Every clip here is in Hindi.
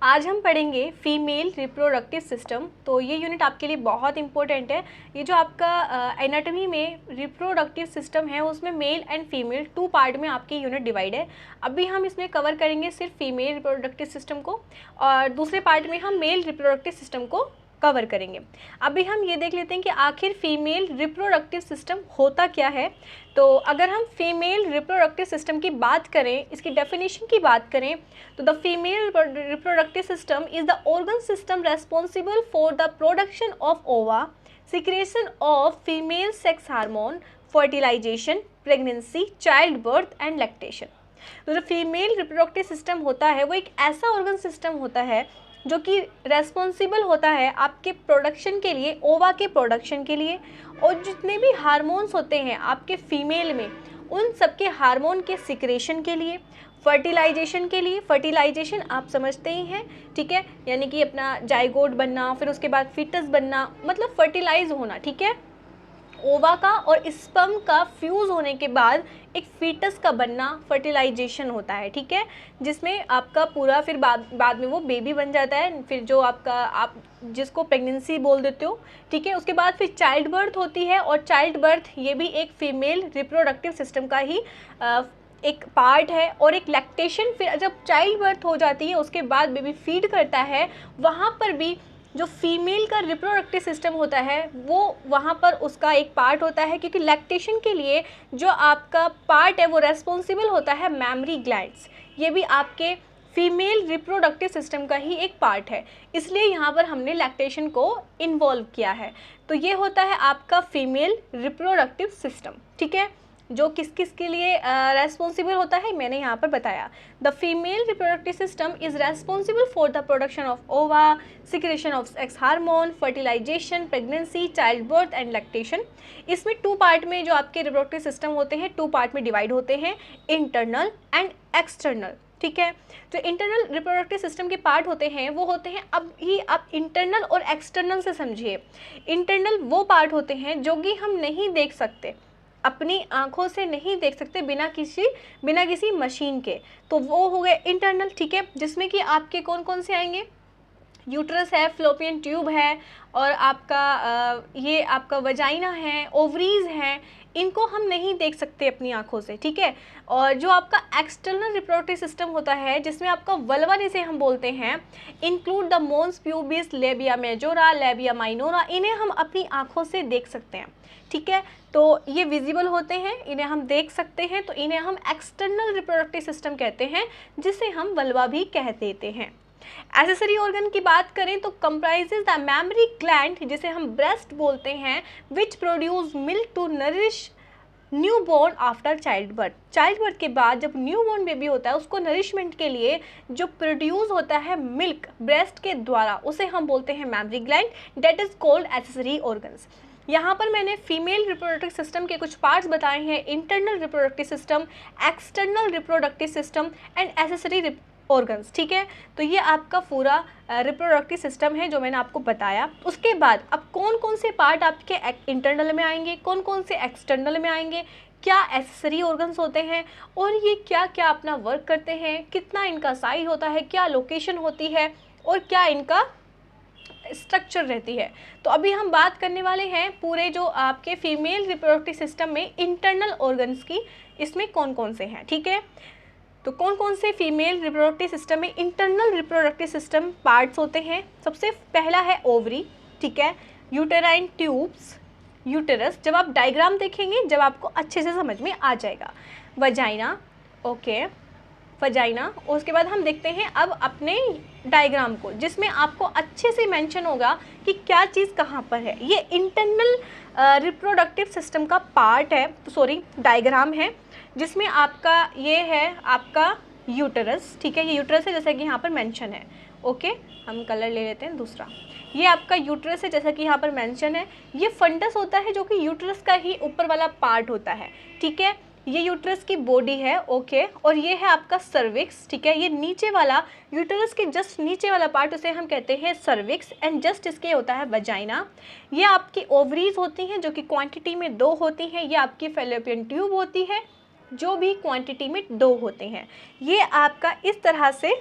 आज हम पढ़ेंगे फीमेल रिप्रोडक्टिव सिस्टम। तो ये यूनिट आपके लिए बहुत इंपॉर्टेंट है। ये जो आपका एनाटॉमी में रिप्रोडक्टिव सिस्टम है उसमें मेल एंड फीमेल 2 पार्ट में आपकी यूनिट डिवाइड है। अभी हम इसमें कवर करेंगे सिर्फ फीमेल रिप्रोडक्टिव सिस्टम को और दूसरे पार्ट में हम मेल रिप्रोडक्टिव सिस्टम को कवर करेंगे। अभी हम ये देख लेते हैं कि आखिर फीमेल रिप्रोडक्टिव सिस्टम होता क्या है। तो अगर हम फीमेल रिप्रोडक्टिव सिस्टम की बात करें, इसकी डेफिनेशन की बात करें, तो the female reproductive system is the organ system responsible for the production of ova, secretion of female sex hormone, fertilization, pregnancy, child birth and lactation. तो जो फीमेल रिप्रोडक्टिव सिस्टम होता है वो एक ऐसा ऑर्गन सिस्टम होता है जो कि रेस्पॉन्सिबल होता है आपके प्रोडक्शन के लिए, ओवा के प्रोडक्शन के लिए, और जितने भी हार्मोन्स होते हैं आपके फीमेल में उन सबके हार्मोन के सिक्रेशन के लिए, फर्टिलाइजेशन के लिए। फर्टिलाइजेशन आप समझते ही हैं, ठीक है, यानी कि अपना जाइगोट बनना, फिर उसके बाद फीटस बनना, मतलब फर्टिलाइज होना, ठीक है। ओवा का और स्पर्म का फ्यूज़ होने के बाद एक फीटस का बनना फर्टिलाइजेशन होता है, ठीक है, जिसमें आपका पूरा फिर बाद में वो बेबी बन जाता है, फिर जो आपका आप जिसको प्रेगनेंसी बोल देते हो, ठीक है। उसके बाद फिर चाइल्ड बर्थ होती है और चाइल्ड बर्थ ये भी एक फीमेल रिप्रोडक्टिव सिस्टम का ही एक पार्ट है। और एक लैक्टेशन, फिर जब चाइल्ड बर्थ हो जाती है उसके बाद बेबी फीड करता है, वहाँ पर भी जो फीमेल का रिप्रोडक्टिव सिस्टम होता है वो वहाँ पर उसका एक पार्ट होता है, क्योंकि लैक्टेशन के लिए जो आपका पार्ट है वो रेस्पॉन्सिबल होता है मैमरी ग्लैंड्स। ये भी आपके फीमेल रिप्रोडक्टिव सिस्टम का ही एक पार्ट है, इसलिए यहाँ पर हमने लैक्टेशन को इन्वॉल्व किया है। तो ये होता है आपका फीमेल रिप्रोडक्टिव सिस्टम, ठीक है, जो किस किस के लिए रेस्पॉन्सिबल होता है मैंने यहाँ पर बताया। The female reproductive system is responsible for the production of ova, secretion of sex hormone, fertilization, pregnancy, child birth and lactation. इसमें 2 पार्ट में जो आपके रिप्रोडक्टिव सिस्टम होते हैं 2 पार्ट में डिवाइड होते हैं, इंटरनल एंड एक्सटर्नल, ठीक है। जो इंटरनल रिप्रोडक्टिव सिस्टम के पार्ट होते हैं वो होते हैं, अब ही आप इंटरनल और एक्सटर्नल से समझिए। इंटरनल वो पार्ट होते हैं जो कि हम नहीं देख सकते, अपनी आंखों से नहीं देख सकते बिना किसी मशीन के, तो वो हो गए इंटरनल, ठीक है, जिसमें कि आपके कौन कौन से आएंगे, यूट्रस है, फ्लोपियन ट्यूब है, और आपका ये आपका वजाइना है, ओवरीज हैं, इनको हम नहीं देख सकते अपनी आंखों से, ठीक है। और जो आपका एक्सटर्नल रिप्रोडक्टिव सिस्टम होता है जिसमें आपका वल्वा जिसे हम बोलते हैं, include the mons pubis, labia majora, labia minora, इन्हें हम अपनी आंखों से देख सकते हैं, ठीक है। तो ये विजिबल होते हैं, इन्हें हम देख सकते हैं, तो इन्हें हम एक्सटर्नल रिप्रोडक्टिव सिस्टम कहते हैं, जिसे हम वल्वा भी कह देते हैं। एक्सेसरी ऑर्गन की बात करें तो कंप्राइजेज द मैमरी ग्लैंड, जिसे हम ब्रेस्ट बोलते हैं, which produce milk to nourish newborn after child birth. Child birth के बाद जब न्यू बॉर्न बेबी होता है उसको नरिशमेंट के लिए जो प्रोड्यूस होता है मिल्क ब्रेस्ट के द्वारा, उसे हम बोलते हैं mammary gland, that is called accessory organs. यहाँ पर मैंने फीमेल रिप्रोडक्टिव सिस्टम के कुछ पार्ट्स बताए हैं, internal reproductive system, external reproductive system and accessory organs, ठीक है। तो ये आपका पूरा रिप्रोडक्टिव सिस्टम है जो मैंने आपको बताया। उसके बाद अब कौन कौन से पार्ट आपके इंटरनल में आएंगे, कौन कौन से एक्सटर्नल में आएंगे, क्या एक्सेसरी ऑर्गन्स होते हैं और ये क्या क्या अपना वर्क करते हैं, कितना इनका साइज होता है, क्या लोकेशन होती है और क्या इनका स्ट्रक्चर रहती है। तो अभी हम बात करने वाले हैं पूरे जो आपके फीमेल रिप्रोडक्टिव सिस्टम में इंटरनल ऑर्गन्स की, इसमें कौन कौन से हैं, ठीक है। तो कौन कौन से फीमेल रिप्रोडक्टिव सिस्टम में इंटरनल रिप्रोडक्टिव सिस्टम पार्ट्स होते हैं। सबसे पहला है ओवरी, ठीक है, यूटेराइन ट्यूब्स, यूटेरस, जब आप डायग्राम देखेंगे जब आपको अच्छे से समझ में आ जाएगा, वजाइना, ओके, वजाइना। उसके बाद हम देखते हैं अब अपने डायग्राम को, जिसमें आपको अच्छे से मेंशन होगा कि क्या चीज़ कहाँ पर है। ये इंटरनल रिप्रोडक्टिव सिस्टम का पार्ट है, सॉरी डायग्राम है, जिसमें आपका ये है आपका यूटरस, ठीक है, ये यूटरस है जैसा कि यहाँ पर मेंशन है, ओके। हम कलर ले लेते हैं दूसरा, ये आपका यूटरस है जैसा कि यहाँ पर मेंशन है। ये फंडस होता है जो कि यूटरस का ही ऊपर वाला पार्ट होता है, ठीक है, ये यूटरस की बॉडी है, ओके। और ये है आपका सर्विक्स, ठीक है, ये नीचे वाला यूटरस के जस्ट नीचे वाला पार्ट उसे हम कहते हैं सर्विक्स, एंड जस्ट इसके होता है वजाइना। ये आपकी ओवरीज होती हैं जो कि क्वांटिटी में 2 होती हैं, ये आपकी फैलोपियन ट्यूब होती है जो भी क्वांटिटी में 2 होते हैं। ये आपका इस तरह से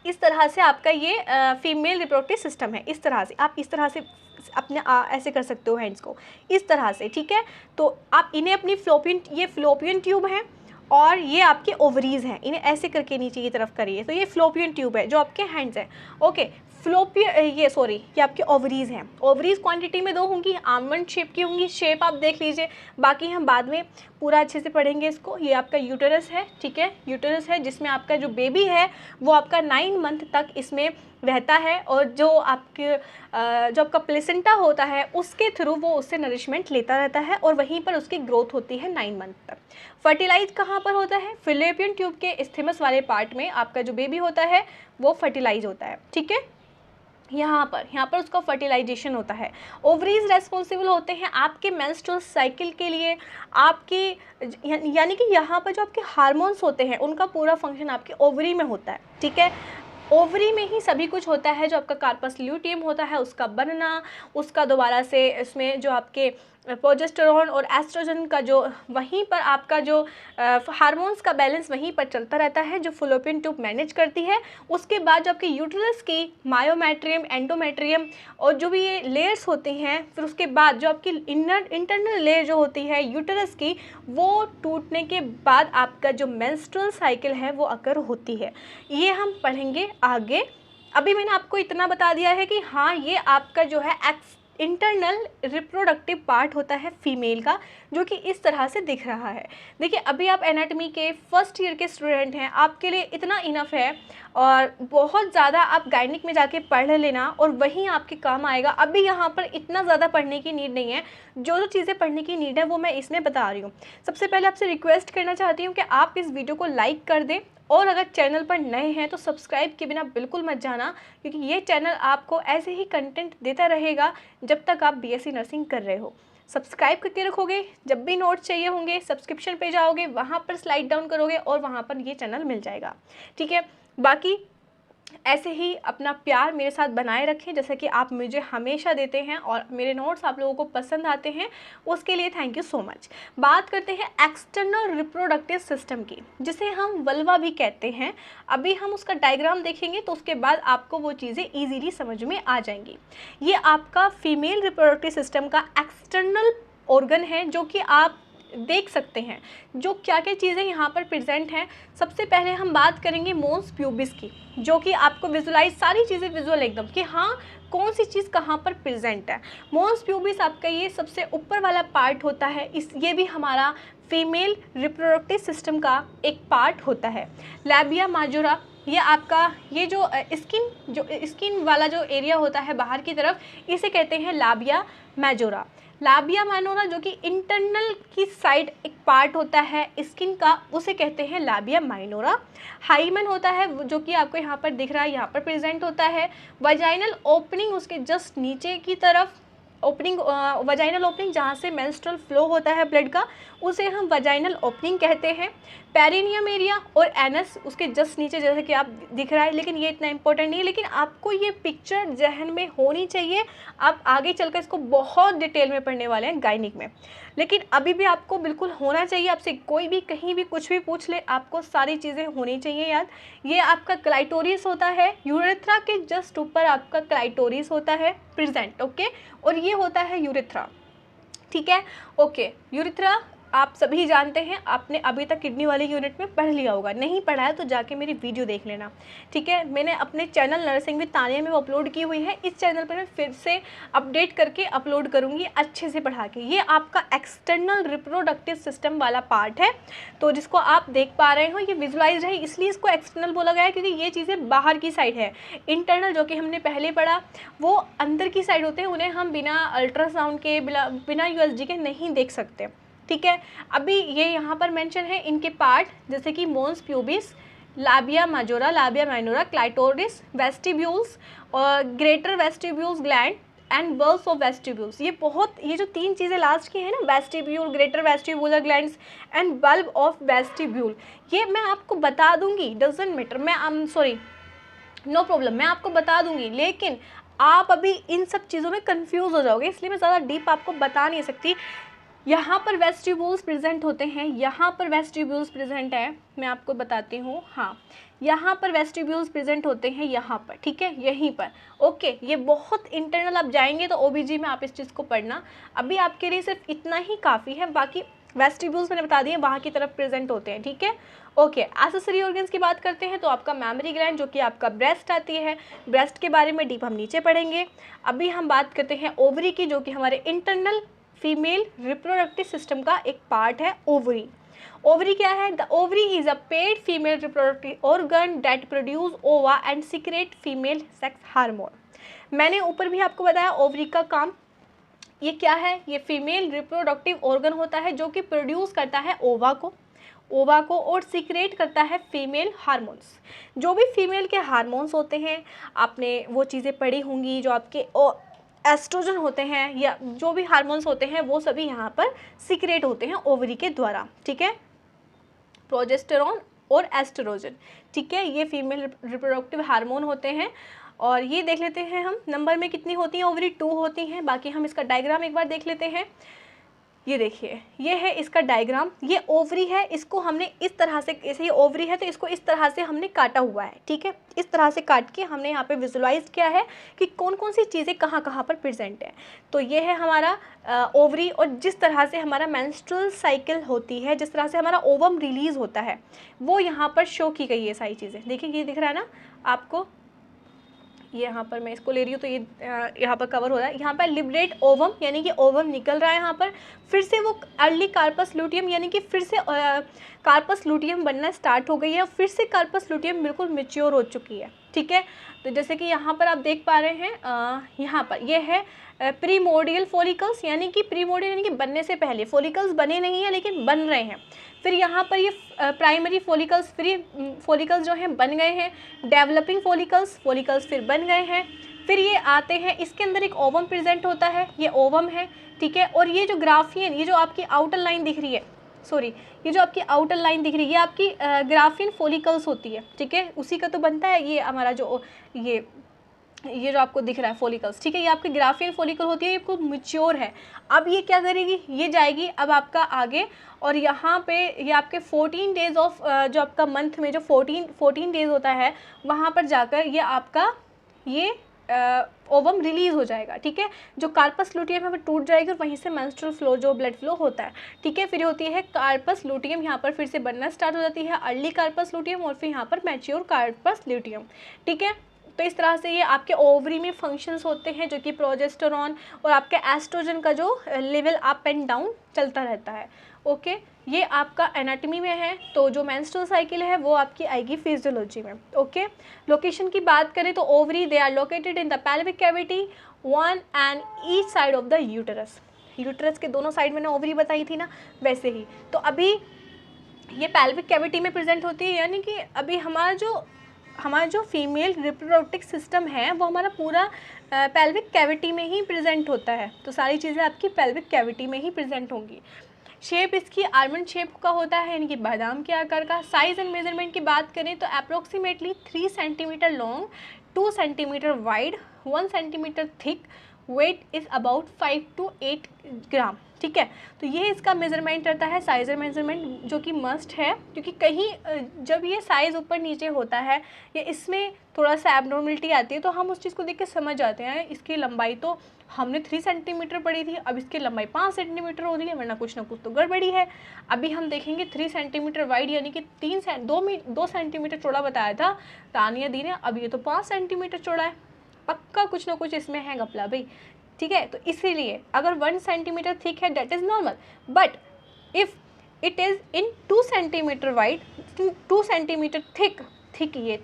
इस तरह से आपका ये फीमेल रिप्रोडक्टिव सिस्टम है। इस तरह से आप इस तरह से अपने ऐसे कर सकते हो हैंड्स को इस तरह से, ठीक है। तो आप इन्हें अपनी ये फ्लोपियन ट्यूब है और ये आपके ओवरीज हैं, इन्हें ऐसे करके नीचे की तरफ करिए। तो ये फ्लोपियन ट्यूब है जो आपके हैंड्स हैं, ओके। ये आपके ओवरीज हैं। ओवरीज क्वांटिटी में 2 होंगी, आलमंड शेप की होंगी, शेप आप देख लीजिए, बाकी हम बाद में पूरा अच्छे से पढ़ेंगे इसको। ये आपका यूटेरस है, ठीक है, यूटेरस है जिसमें आपका जो बेबी है वो आपका 9 मंथ तक इसमें रहता है और जो आपका प्लेसेंटा होता है उसके थ्रू वो उससे नरिशमेंट लेता रहता है और वहीं पर उसकी ग्रोथ होती है 9 मंथ तक। फर्टिलाइज कहाँ पर होता है? फिलिपियन ट्यूब के इस्थेमस वाले पार्ट में आपका जो बेबी होता है वो फर्टिलाइज होता है, ठीक है। यहाँ पर उसका फर्टिलाइजेशन होता है। ओवरीज रेस्पॉन्सिबल होते हैं आपके मेंस्ट्रुअल साइकिल के लिए, आपके यानी कि यहाँ पर जो आपके हार्मोन्स होते हैं उनका पूरा फंक्शन आपके ओवरी में होता है, ठीक है। ओवरी में ही सभी कुछ होता है। जो आपका कार्पस ल्यूटियम होता है उसका बनना, उसका दोबारा से इसमें जो आपके प्रोजेस्टेरोन और एस्ट्रोजन का जो वहीं पर आपका जो हार्मोन्स का बैलेंस वहीं पर चलता रहता है जो फलोपियन ट्यूब मैनेज करती है। उसके बाद जो आपके यूटेरस की मायोमेट्रियम, एंडोमेट्रियम और जो भी ये लेयर्स होती हैं, फिर उसके बाद जो आपकी इंटरनल लेयर जो होती है यूटेरस की, वो टूटने के बाद आपका जो मेंस्ट्रुअल साइकिल है वो अकर होती है। ये हम पढ़ेंगे आगे। अभी मैंने आपको इतना बता दिया है कि हाँ, ये आपका जो है इंटरनल रिप्रोडक्टिव पार्ट होता है फीमेल का, जो कि इस तरह से दिख रहा है। देखिए, अभी आप एनाटॉमी के फर्स्ट ईयर के स्टूडेंट हैं, आपके लिए इतना इनफ है और बहुत ज़्यादा आप गायनिक में जाके पढ़ लेना और वहीं आपके काम आएगा। अभी यहाँ पर इतना ज़्यादा पढ़ने की नीड नहीं है, जो चीज़ें पढ़ने की नीड है वो मैं इसमें बता रही हूँ। सबसे पहले आपसे रिक्वेस्ट करना चाहती हूँ कि आप इस वीडियो को लाइक कर दें और अगर चैनल पर नए हैं तो सब्सक्राइब के बिना बिल्कुल मत जाना, क्योंकि ये चैनल आपको ऐसे ही कंटेंट देता रहेगा जब तक आप बीएससी नर्सिंग कर रहे हो। सब्सक्राइब करके रखोगे, जब भी नोट्स चाहिए होंगे सब्सक्रिप्शन पे जाओगे, वहाँ पर स्लाइड डाउन करोगे और वहाँ पर ये चैनल मिल जाएगा, ठीक है। बाकी ऐसे ही अपना प्यार मेरे साथ बनाए रखें जैसे कि आप मुझे हमेशा देते हैं और मेरे नोट्स आप लोगों को पसंद आते हैं, उसके लिए थैंक यू सो मच। बात करते हैं एक्सटर्नल रिप्रोडक्टिव सिस्टम की, जिसे हम वल्वा भी कहते हैं। अभी हम उसका डायग्राम देखेंगे तो उसके बाद आपको वो चीज़ें ईजीली समझ में आ जाएंगी। ये आपका फीमेल रिप्रोडक्टिव सिस्टम का एक्सटर्नल ऑर्गन है जो कि आप देख सकते हैं जो क्या क्या चीज़ें यहाँ पर प्रेजेंट हैं। सबसे पहले हम बात करेंगे मोन्स प्यूबिस की, जो कि आपको विजुलाइज सारी चीज़ें विजुअल एकदम कि हाँ कौन सी चीज़ कहाँ पर प्रेजेंट है। मोन्स प्यूबिस आपका ये सबसे ऊपर वाला पार्ट होता है, ये भी हमारा फीमेल रिप्रोडक्टिव सिस्टम का एक पार्ट होता है। लैबिया माजोरा, ये आपका ये जो स्किन वाला जो एरिया होता है बाहर की तरफ, इसे कहते हैं लाबिया मेजोरा। लाबिया माइनोरा जो कि इंटरनल की साइड एक पार्ट होता है स्किन का, उसे कहते हैं लाबिया माइनोरा। हाइमन होता है जो कि आपको यहाँ पर दिख रहा है, यहाँ पर प्रेजेंट होता है। वजाइनल ओपनिंग उसके जस्ट नीचे की तरफ, वजाइनल ओपनिंग जहाँ से मेंस्ट्रुअल फ्लो होता है ब्लड का, उसे हम वजाइनल ओपनिंग कहते हैं। पेरिनियम एरिया और एनस उसके जस्ट नीचे जैसे कि आप दिख रहा है, लेकिन ये इतना इंपॉर्टेंट नहीं है, लेकिन आपको ये पिक्चर जहन में होनी चाहिए। आप आगे चलकर इसको बहुत डिटेल में पढ़ने वाले हैं गायनिक में, लेकिन अभी भी आपको बिल्कुल होना चाहिए। आपसे कोई भी कहीं भी कुछ भी पूछ ले, आपको सारी चीज़ें होनी चाहिए याद। ये आपका क्लाइटोरिस होता है, यूरेथ्रा के जस्ट ऊपर आपका क्लाइटोरिस होता है प्रेजेंट, ओके, और ये होता है यूरेथ्रा, ठीक है, ओके। यूरेथ्रा आप सभी जानते हैं, आपने अभी तक किडनी वाली यूनिट में पढ़ लिया होगा, नहीं पढ़ा है तो जाके मेरी वीडियो देख लेना, ठीक है। मैंने अपने चैनल नर्सिंग विद तानिया में वो अपलोड की हुई है, इस चैनल पर मैं फिर से अपडेट करके अपलोड करूँगी अच्छे से पढ़ा के। ये आपका एक्सटर्नल रिप्रोडक्टिव सिस्टम वाला पार्ट है, तो जिसको आप देख पा रहे हो ये विजुलाइज है, इसलिए इसको एक्सटर्नल बोला गया है क्योंकि ये चीज़ें बाहर की साइड है। इंटरनल जो कि हमने पहले पढ़ा वो अंदर की साइड होते हैं, उन्हें हम बिना अल्ट्रासाउंड के बिना यूएसजी के नहीं देख सकते, ठीक है। अभी ये यहाँ पर मेंशन है इनके पार्ट, जैसे कि मोन्स प्यूबिस, लाबिया माजोरा, लाबिया माइनोरा, क्लाइटोरिस, वेस्टिब्यूल्स और greater vestibules gland and bulbs of vestibules. ये जो 3 चीज़ें लास्ट की है ना, vestibule, greater vestibular glands and bulb of vestibule, ये मैं आपको बता दूंगी, डजंट मैटर, नो प्रॉब्लम, मैं आपको बता दूंगी, लेकिन आप अभी इन सब चीज़ों में कंफ्यूज हो जाओगे, इसलिए मैं ज़्यादा डीप आपको बता नहीं सकती। यहाँ पर वेस्टिब्यूल्स प्रेजेंट होते हैं, यहाँ पर वेस्टिब्यूल्स प्रेजेंट है, मैं आपको बताती हूँ। हाँ, यहाँ पर वेस्टिब्यूल्स प्रेजेंट होते हैं, यहाँ पर, ठीक है, यहीं पर। ओके, ये बहुत इंटरनल, आप जाएंगे तो ओबीजी में आप इस चीज़ को पढ़ना। अभी आपके लिए सिर्फ इतना ही काफ़ी है, बाकी वेस्टिब्यूल्स मैंने बता दिए वहाँ की तरफ प्रेजेंट होते हैं, ठीक है। ओके, एक्सेसरी ऑर्गन्स की बात करते हैं तो आपका मैमरी ग्लैंड जो कि आपका ब्रेस्ट आती है, ब्रेस्ट के बारे में डीप हम नीचे पढ़ेंगे। अभी हम बात करते हैं ओवरी की, जो कि हमारे इंटरनल फीमेल रिप्रोडक्टिव सिस्टम का एक पार्ट है ओवरी। ओवरी क्या है? The ovary is a paired female reproductive organ that produce ova and secrete female sex hormone. मैंने ऊपर भी आपको बताया ओवरी का काम, ये क्या है? ये फीमेल रिप्रोडक्टिव ऑर्गन होता है जो कि प्रोड्यूस करता है ओवा को और सीक्रेट करता है फीमेल हार्मोन्स। जो भी फीमेल के हार्मोन्स होते हैं, आपने वो चीज़ें पढ़ी होंगी, जो आपके एस्ट्रोजन होते हैं या जो भी हार्मोन्स होते हैं वो सभी यहाँ पर सीक्रेट होते हैं ओवरी के द्वारा, ठीक है। प्रोजेस्टेरॉन और एस्ट्रोजन, ठीक है, ये फीमेल रिप्रोडक्टिव हार्मोन होते हैं। और ये देख लेते हैं हम नंबर में कितनी होती हैं ओवरी, 2 होती हैं। बाकी हम इसका डायग्राम एक बार देख लेते हैं। ये देखिए, ये है इसका डायग्राम, ये ओवरी है, इसको हमने इस तरह से, ऐसे ही ओवरी है तो इसको इस तरह से हमने काटा हुआ है, ठीक है। इस तरह से काट के हमने यहाँ पे विजुलाइज किया है कि कौन कौन सी चीज़ें कहाँ कहाँ पर प्रेजेंट है। तो ये है हमारा ओवरी, और जिस तरह से हमारा मेंस्ट्रुअल साइकिल होती है, जिस तरह से हमारा ओवम रिलीज होता है, वो यहाँ पर शो की गई है सारी चीज़ें। देखिए, ये दिख रहा है ना आपको, ये यहाँ पर मैं इसको ले रही हूँ तो ये यहाँ पर कवर हो रहा है। यहाँ पर लिबरेट ओवम, यानी कि ओवम निकल रहा है यहाँ पर, फिर से वो अर्ली कार्पस लूटियम, यानी कि फिर से कार्पस लूटियम बनना स्टार्ट हो गई है, फिर से कार्पस लूटियम बिल्कुल मैच्योर हो चुकी है, ठीक है। तो जैसे कि यहाँ पर आप देख पा रहे हैं, यहाँ पर ये है प्रीमोडियल फॉलिकल्स, यानी कि प्रीमोडियल यानी कि बनने से पहले, फॉलिकल्स बने नहीं हैं लेकिन बन रहे हैं। फिर यहाँ पर ये प्राइमरी फॉलिकल्स, फ्री फॉलिकल्स जो हैं बन गए हैं, डेवलपिंग फॉलिकल्स फिर बन गए हैं। फिर ये आते हैं, इसके अंदर एक ओवम प्रेजेंट होता है, ये ओवम है, ठीक है। और ये जो ग्राफियन, ये जो आपकी आउटर लाइन दिख रही है, सॉरी, ये जो आपकी आउटर लाइन दिख रही है, ये आपकी ग्राफियन फॉलिकल्स होती है, ठीक है। उसी का तो बनता है ये हमारा जो ये जो आपको दिख रहा है फॉलिकल्स, ठीक है, ये आपकी ग्राफियन फॉलिकल होती है, ये खूब मैच्योर है। अब ये क्या करेगी? ये जाएगी अब आपका आगे, और यहाँ पे ये आपके 14 डेज ऑफ, जो आपका मंथ में जो 14 डेज होता है, वहाँ पर जाकर ये आपका ये ओवम रिलीज हो जाएगा, ठीक है। जो कार्पस लूटियम है वो टूट जाएगी और वहीं से मेंस्ट्रुअल फ्लो, जो ब्लड फ्लो होता है, ठीक है। फिर होती है कार्पस लूटियम, यहाँ पर फिर से बनना स्टार्ट हो जाती है अर्ली कार्पस लूटियम, और फिर यहाँ पर मैच्योर कार्पस लूटियम, ठीक है। तो इस तरह से ये आपके ओवरी में फंक्शंस होते हैं, जो कि प्रोजेस्टेरॉन और आपके एस्ट्रोजन का जो लेवल अप एंड डाउन चलता रहता है। ओके, ये आपका एनाटॉमी में है। तो जो मेंस्ट्रुअल साइकिल है वो आपकी आएगी फिजियोलॉजी में। ओके, लोकेशन की बात करें तो ovary they are located in the pelvic cavity, one and each side of the uterus. Uterus के दोनों साइड मैंने ओवरी बताई थी ना, वैसे ही। तो अभी ये पेल्विक कैविटी में प्रेजेंट होती है, यानी कि अभी हमारा जो फीमेल रिप्रोडक्टिव सिस्टम है वो हमारा पूरा पेल्विक कैविटी में ही प्रेजेंट होता है। तो सारी चीज़ें आपकी पेल्विक कैविटी में ही प्रेजेंट होंगी। शेप इसकी आलमंड शेप का होता है, यानी कि बादाम के आकार का। साइज़ एंड मेजरमेंट की बात करें तो approximately 3 centimetre long, 2 centimetre wide, 1 centimetre thick, weight is about 5 to 8 gram, ठीक है। तो ये इसका मेज़रमेंट रहता है, साइज़ एंड मेज़रमेंट, जो कि मस्ट है, क्योंकि कहीं जब ये साइज़ ऊपर नीचे होता है या इसमें थोड़ा सा एबनॉर्मलिटी आती है तो हम उस चीज़ को देख के समझ जाते हैं इसकी लंबाई तो हमने 3 सेंटीमीटर पड़ी थी, अब इसकी लंबाई 5 सेंटीमीटर हो रही है, वरना कुछ ना कुछ तो गड़बड़ी है। अभी हम देखेंगे 3 सेंटीमीटर वाइड, यानी कि 2 सेंटीमीटर चौड़ा बताया था तानिया दी ने, अब ये तो 5 सेंटीमीटर चौड़ा है। पक्का कुछ ना कुछ इसमें है घपला भाई, ठीक है। तो इसीलिए अगर 1 सेंटीमीटर थिक है that is normal, but if it is in 2 centimetre wide, 2 centimetre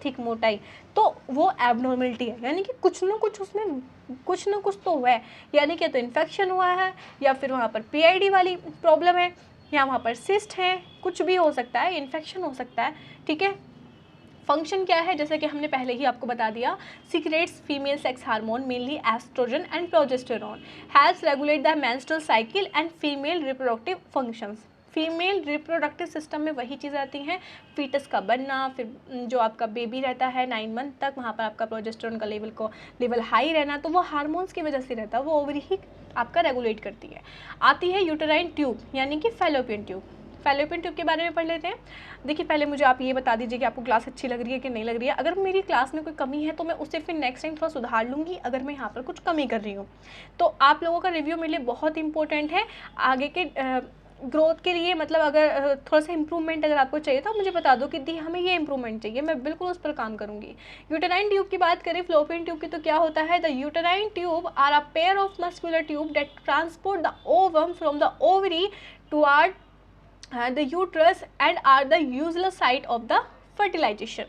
thick मोटाई, तो वो एबनॉर्मलिटी है, यानी कि कुछ ना कुछ उसमें कुछ ना कुछ तो हुआ है, यानी कि तो इन्फेक्शन हुआ है, या फिर वहाँ पर PID वाली प्रॉब्लम है, या वहाँ पर सिस्ट है, कुछ भी हो सकता है, इन्फेक्शन हो सकता है, ठीक है। फंक्शन क्या है, जैसे कि हमने पहले ही आपको बता दिया, secretes female sex hormone mainly estrogen and progesterone, helps regulate the menstrual cycle and female reproductive functions. Female reproductive system में वही चीज़ आती हैं, फीटस का बनना, फिर जो आपका बेबी रहता है 9 मंथ तक, वहाँ पर आपका प्रोजेस्टेरॉन का लेवल हाई रहना, तो वो हार्मोन्स की वजह से रहता है, वो ओवरी ही आपका रेगुलेट करती है। आती है यूटेराइन ट्यूब, यानी कि फैलोपियन ट्यूब। फैलोपियन ट्यूब के बारे में पढ़ लेते हैं। देखिए पहले मुझे आप ये बता दीजिए कि आपको क्लास अच्छी लग रही है कि नहीं लग रही है। अगर मेरी क्लास में कोई कमी है तो मैं उससे फिर नेक्स्ट टाइम थोड़ा सुधार लूँगी, अगर मैं यहाँ पर कुछ कमी कर रही हूँ। तो आप लोगों का रिव्यू मेरे लिए बहुत इंपॉर्टेंट है आगे के ग्रोथ के लिए। मतलब अगर थोड़ा सा इंप्रूवमेंट अगर आपको चाहिए तो मुझे बता दो कि दी हमें ये इंप्रूवमेंट चाहिए, मैं बिल्कुल उस पर काम करूँगी। यूटेराइन ट्यूब की बात करें फ्लोपियन ट्यूब की, तो क्या होता है, the uterine tube are a pair of muscular tube that transport the ovum from the ovary toward the uterus and are the usual site of the fertilization.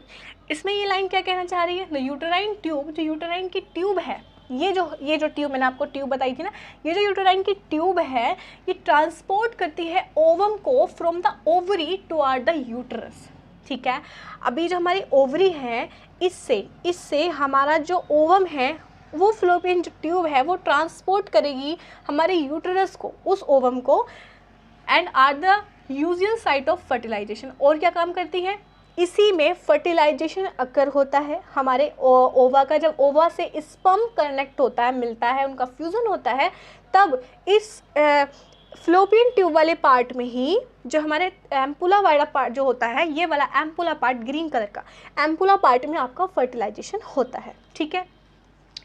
इसमें ये लाइन क्या कहना चाह रही है, द यूटेराइन ट्यूब, जो यूटेराइन की ट्यूब है, ये जो ट्यूब मैंने आपको ट्यूब बताई थी ना, ये जो यूटेराइन की ट्यूब है ये ट्रांसपोर्ट करती है ओवम को from the ovary toward the uterus. ठीक है, अभी जो हमारी ओवरी है इससे हमारा जो ओवम है वो फ्लोपियन जो ट्यूब है वो ट्रांसपोर्ट करेगी हमारे यूट्रस को, उस ओवम को, and are the usual site of fertilization. और क्या काम करती है, इसी में फर्टिलाइजेशन अकर होता है हमारे ओवा का। जब ओवा से स्पर्म कनेक्ट होता है, मिलता है, उनका फ्यूज़न होता है, तब इस फ्लोपियन ट्यूब वाले पार्ट में ही जो हमारे एम्पुला वाला पार्ट जो होता है, ये वाला एम्पुला पार्ट ग्रीन कलर का एम्पुला पार्ट में आपका फर्टिलाइजेशन होता है। ठीक है,